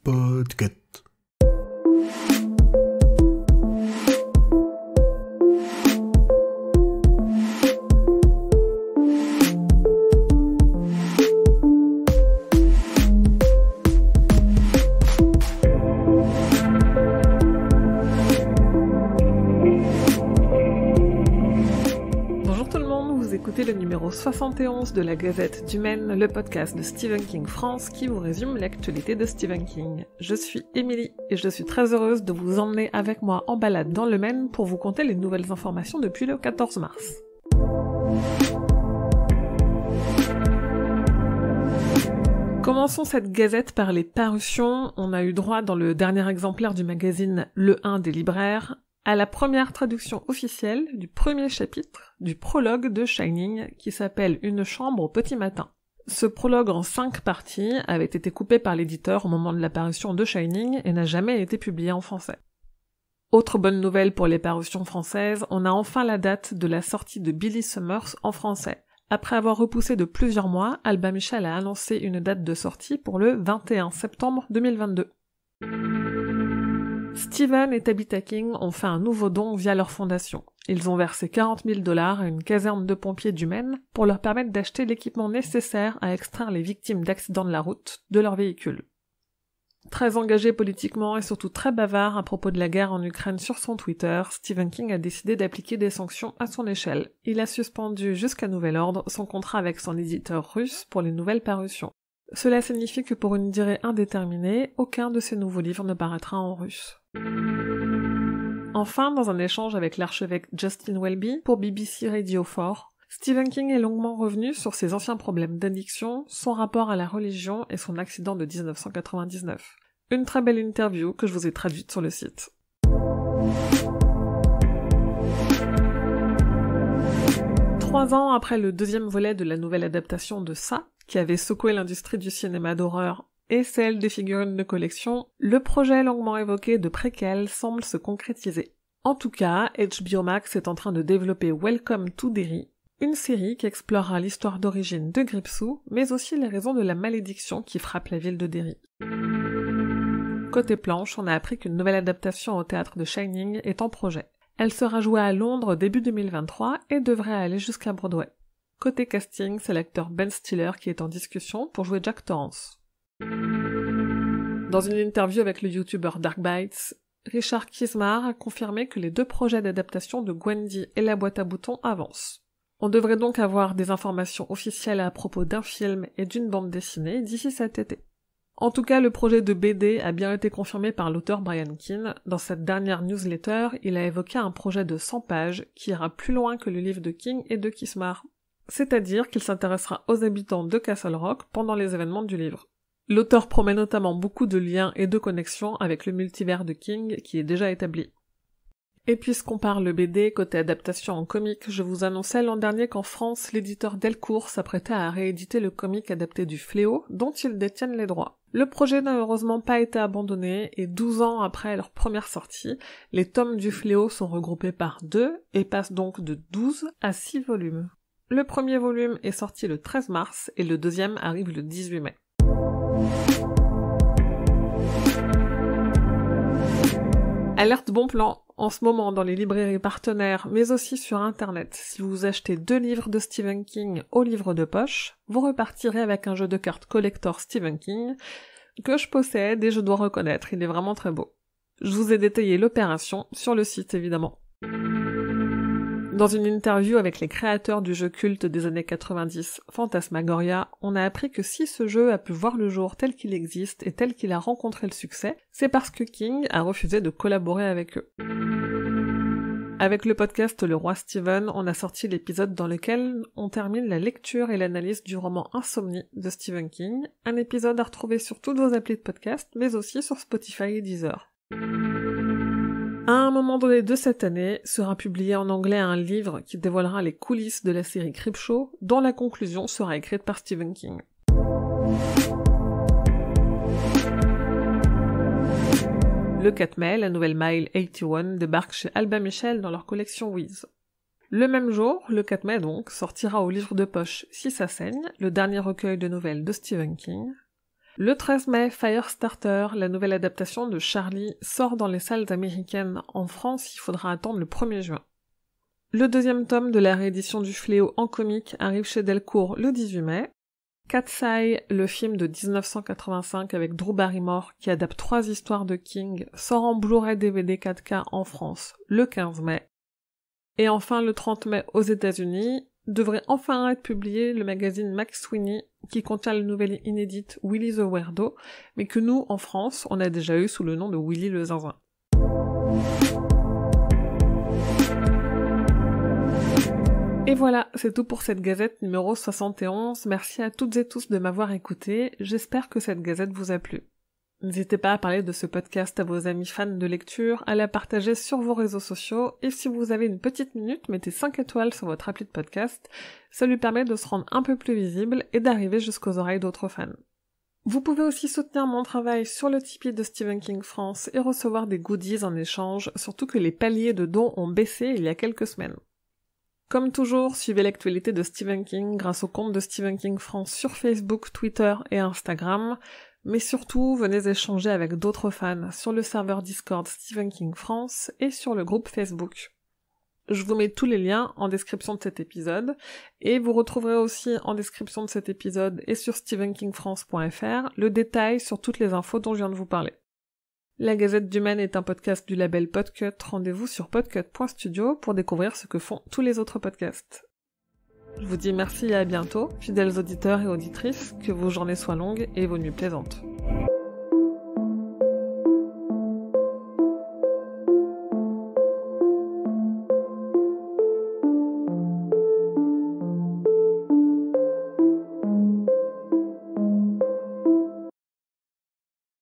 Podcast. Écoutez le numéro 71 de la Gazette du Maine, le podcast de Stephen King France qui vous résume l'actualité de Stephen King. Je suis Émilie et je suis très heureuse de vous emmener avec moi en balade dans le Maine pour vous conter les nouvelles informations depuis le 14 mars. Commençons cette gazette par les parutions. On a eu droit dans le dernier exemplaire du magazine Le 1 des libraires à la première traduction officielle du premier chapitre du prologue de Shining qui s'appelle Une chambre au petit matin. Ce prologue en 5 parties avait été coupé par l'éditeur au moment de la parution de Shining et n'a jamais été publié en français. Autre bonne nouvelle pour les parutions françaises, on a enfin la date de la sortie de Billy Summers en français. Après avoir repoussé de plusieurs mois, Albin Michel a annoncé une date de sortie pour le 21 septembre 2022. Stephen et Tabitha King ont fait un nouveau don via leur fondation. Ils ont versé 40 000 $ à une caserne de pompiers du Maine pour leur permettre d'acheter l'équipement nécessaire à extraire les victimes d'accidents de la route de leur véhicule. Très engagé politiquement et surtout très bavard à propos de la guerre en Ukraine sur son Twitter, Stephen King a décidé d'appliquer des sanctions à son échelle. Il a suspendu jusqu'à nouvel ordre son contrat avec son éditeur russe pour les nouvelles parutions. Cela signifie que pour une durée indéterminée, aucun de ces nouveaux livres ne paraîtra en russe. Enfin, dans un échange avec l'archevêque Justin Welby pour BBC Radio 4, Stephen King est longuement revenu sur ses anciens problèmes d'addiction, son rapport à la religion et son accident de 1999. Une très belle interview que je vous ai traduite sur le site. Trois ans après le deuxième volet de la nouvelle adaptation de Ça, qui avait secoué l'industrie du cinéma d'horreur et celle des figurines de collection, le projet longuement évoqué de préquel semble se concrétiser. En tout cas, HBO Max est en train de développer Welcome to Derry, une série qui explorera l'histoire d'origine de Gripsou, mais aussi les raisons de la malédiction qui frappe la ville de Derry. Côté planche, on a appris qu'une nouvelle adaptation au théâtre de Shining est en projet. Elle sera jouée à Londres début 2023 et devrait aller jusqu'à Broadway. Côté casting, c'est l'acteur Ben Stiller qui est en discussion pour jouer Jack Torrance. Dans une interview avec le youtubeur Dark Bites, Richard Kismar a confirmé que les 2 projets d'adaptation de Gwendy et la boîte à boutons avancent. On devrait donc avoir des informations officielles à propos d'un film et d'une bande dessinée d'ici cet été. En tout cas, le projet de BD a bien été confirmé par l'auteur Brian Keane. Dans cette dernière newsletter, il a évoqué un projet de 100 pages qui ira plus loin que le livre de King et de Kismar. C'est-à-dire qu'il s'intéressera aux habitants de Castle Rock pendant les événements du livre. L'auteur promet notamment beaucoup de liens et de connexions avec le multivers de King qui est déjà établi. Et puisqu'on parle BD, côté adaptation en comic, je vous annonçais l'an dernier qu'en France, l'éditeur Delcourt s'apprêtait à rééditer le comic adapté du Fléau, dont ils détiennent les droits. Le projet n'a heureusement pas été abandonné, et 12 ans après leur première sortie, les tomes du Fléau sont regroupés par 2, et passent donc de 12 à 6 volumes. Le premier volume est sorti le 13 mars, et le deuxième arrive le 18 mai. Alerte bon plan, en ce moment dans les librairies partenaires, mais aussi sur internet, si vous achetez 2 livres de Stephen King au livre de poche, vous repartirez avec un jeu de cartes collector Stephen King, que je possède et je dois reconnaître, il est vraiment très beau. Je vous ai détaillé l'opération sur le site évidemment. Dans une interview avec les créateurs du jeu culte des années 90, Phantasmagoria, on a appris que si ce jeu a pu voir le jour tel qu'il existe et tel qu'il a rencontré le succès, c'est parce que King a refusé de collaborer avec eux. Avec le podcast Le Roi Stephen, on a sorti l'épisode dans lequel on termine la lecture et l'analyse du roman Insomnie de Stephen King, un épisode à retrouver sur toutes vos applis de podcast, mais aussi sur Spotify et Deezer. À un moment donné de cette année, sera publié en anglais un livre qui dévoilera les coulisses de la série Creepshow, dont la conclusion sera écrite par Stephen King. Le 4 mai, la nouvelle Mile 81 débarque chez Albin Michel dans leur collection Wiz. Le même jour, le 4 mai donc, sortira au livre de poche Si ça saigne, le dernier recueil de nouvelles de Stephen King. Le 13 mai, Firestarter, la nouvelle adaptation de Charlie, sort dans les salles américaines. En France, il faudra attendre le 1er juin. Le deuxième tome de la réédition du Fléau en comique arrive chez Delcourt le 18 mai. Cat's Eye, le film de 1985 avec Drew Barrymore qui adapte 3 histoires de King, sort en Blu-ray DVD 4K en France le 15 mai. Et enfin, le 30 mai aux États-Unis, devrait enfin être publié le magazine Max Sweeney qui contient la nouvelle inédite Willy the Weirdo, mais que nous, en France, on a déjà eu sous le nom de Willy le Zinzin. Et voilà, c'est tout pour cette gazette numéro 71. Merci à toutes et tous de m'avoir écouté. J'espère que cette gazette vous a plu. N'hésitez pas à parler de ce podcast à vos amis fans de lecture, à la partager sur vos réseaux sociaux, et si vous avez une petite minute, mettez 5 étoiles sur votre appli de podcast. Ça lui permet de se rendre un peu plus visible et d'arriver jusqu'aux oreilles d'autres fans. Vous pouvez aussi soutenir mon travail sur le Tipeee de Stephen King France et recevoir des goodies en échange, surtout que les paliers de dons ont baissé il y a quelques semaines. Comme toujours, suivez l'actualité de Stephen King grâce au compte de Stephen King France sur Facebook, Twitter et Instagram, mais surtout, venez échanger avec d'autres fans sur le serveur Discord Stephen King France et sur le groupe Facebook. Je vous mets tous les liens en description de cet épisode, et vous retrouverez aussi en description de cet épisode et sur stephenkingfrance.fr le détail sur toutes les infos dont je viens de vous parler. La Gazette du Maine est un podcast du label Podcut. Rendez-vous sur podcut.studio pour découvrir ce que font tous les autres podcasts. Je vous dis merci et à bientôt, fidèles auditeurs et auditrices, que vos journées soient longues et vos nuits plaisantes.